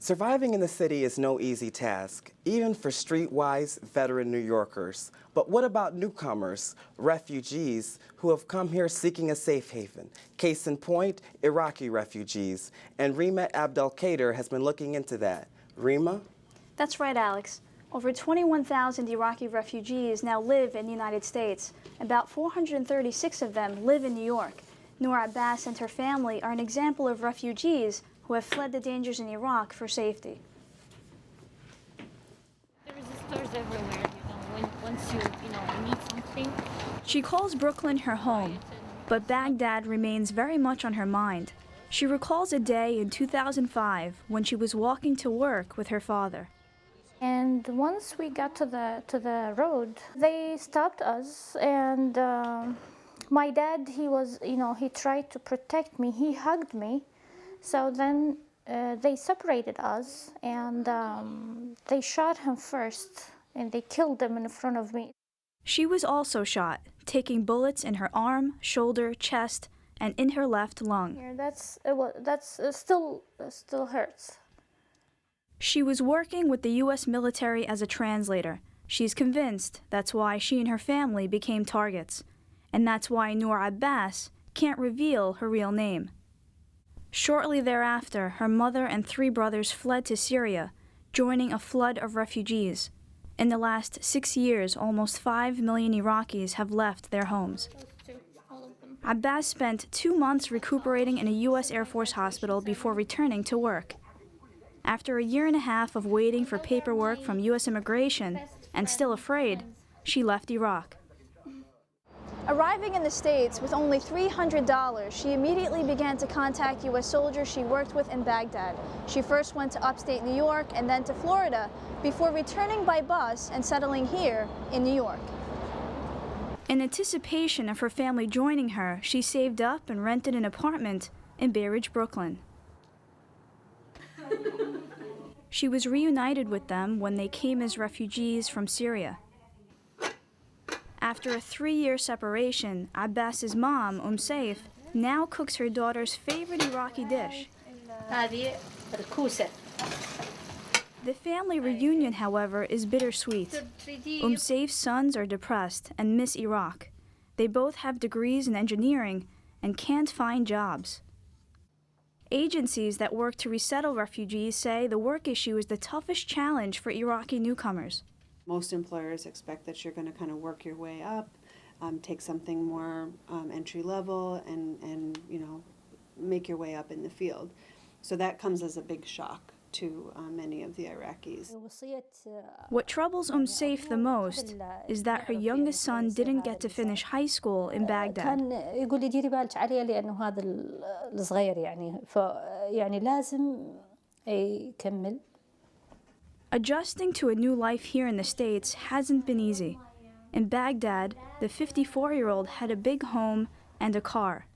Surviving in the city is no easy task, even for streetwise veteran New Yorkers. But what about newcomers, refugees, who have come here seeking a safe haven? Case in point, Iraqi refugees. And Rima Abdelkader has been looking into that. Rima? That's right, Alex. Over 21,000 Iraqi refugees now live in the United States. About 436 of them live in New York. Noor Abbas and her family are an example of refugees who have fled the dangers in Iraq for safety. There's stores everywhere, once you need something. She calls Brooklyn her home, but Baghdad remains very much on her mind. She recalls a day in 2005 when she was walking to work with her father. And once we got to the road, they stopped us, and my dad, he tried to protect me. He hugged me. So then they separated us, and they shot him first, and they killed him in front of me. She was also shot, taking bullets in her arm, shoulder, chest, and in her left lung. Yeah, that's still hurts. She was working with the U.S. military as a translator. She's convinced that's why she and her family became targets. And that's why Noor Abbas can't reveal her real name. Shortly thereafter, her mother and 3 brothers fled to Syria, joining a flood of refugees. In the last 6 years, almost 5 million Iraqis have left their homes. Abbas spent 2 months recuperating in a U.S. Air Force hospital before returning to work. After a year and a half of waiting for paperwork from U.S. Immigration, and still afraid, she left Iraq. Arriving in the States with only $300, she immediately began to contact U.S. soldiers she worked with in Baghdad. She first went to upstate New York and then to Florida before returning by bus and settling here in New York. In anticipation of her family joining her, she saved up and rented an apartment in Bay Ridge, Brooklyn. She was reunited with them when they came as refugees from Syria. After a 3-year separation, Abbas's mom, Homesick, now cooks her daughter's favorite Iraqi dish. The family reunion, however, is bittersweet. Homesick's sons are depressed and miss Iraq. They both have degrees in engineering and can't find jobs. Agencies that work to resettle refugees say the work issue is the toughest challenge for Iraqi newcomers. Most employers expect that you're going to kind of work your way up, take something more entry level, and make your way up in the field. So that comes as a big shock to many of the Iraqis. What troubles Homesick the most is that her youngest son didn't get to finish high school in Baghdad. Adjusting to a new life here in the States hasn't been easy. In Baghdad, the 54-year-old had a big home and a car.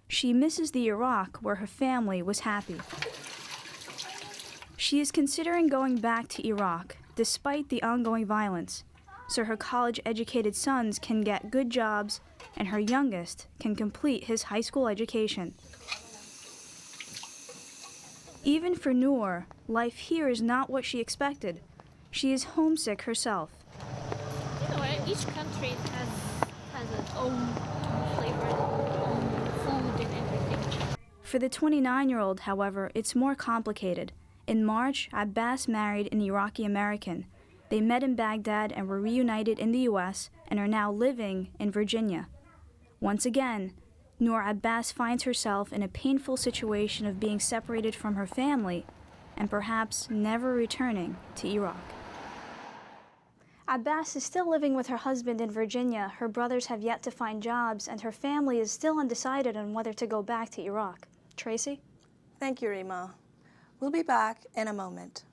She misses the Iraq where her family was happy. She is considering going back to Iraq, despite the ongoing violence, so her college-educated sons can get good jobs and her youngest can complete his high school education. Even for Noor, life here is not what she expected. She is homesick herself. Each country has its own flavor, own food and everything. For the 29-year-old, however, it's more complicated. In March, Abbas married an Iraqi-American. They met in Baghdad and were reunited in the U.S. and are now living in Virginia. Once again, Noor Abbas finds herself in a painful situation of being separated from her family and perhaps never returning to Iraq. Abbas is still living with her husband in Virginia. Her brothers have yet to find jobs, and her family is still undecided on whether to go back to Iraq. Tracy? Thank you, Rima. We'll be back in a moment.